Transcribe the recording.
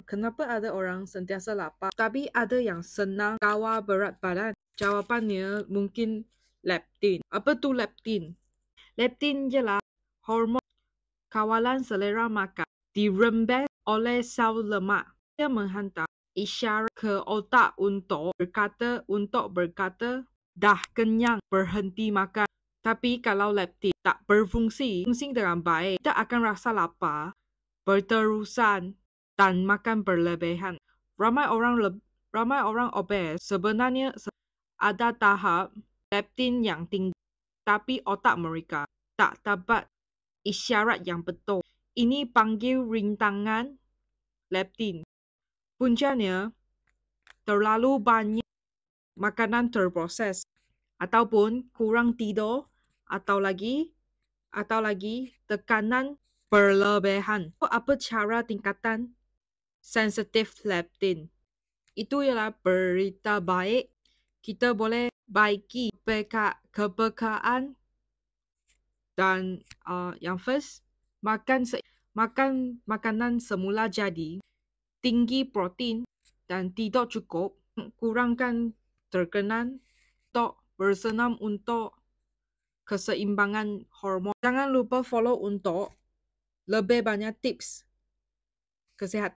Kenapa ada orang sentiasa lapar, tapi ada yang senang kawal berat badan? Jawapannya mungkin leptin. Apa tu leptin? Leptin ialah hormon kawalan selera makan dirembes oleh sel lemak. Dia menghantar isyarat ke otak untuk berkata, dah kenyang, berhenti makan. Tapi kalau leptin tak berfungsi dengan baik, kita akan rasa lapar berterusan dan makan berlebihan. Ramai orang obes sebenarnya ada tahap leptin yang tinggi, tapi otak mereka tak dapat isyarat yang betul. Ini panggil rintangan leptin. Puncanya terlalu banyak makanan terproses, ataupun kurang tidur, atau lagi tekanan berlebihan. Apa cara tingkatan sensitif leptin? Itu ialah berita baik. Kita boleh baiki kepekaan dan yang first, makan makanan semula jadi, tinggi protein dan tidur cukup, kurangkan tekanan, bersenam untuk keseimbangan hormon. Jangan lupa follow untuk lebih banyak tips kesihatan.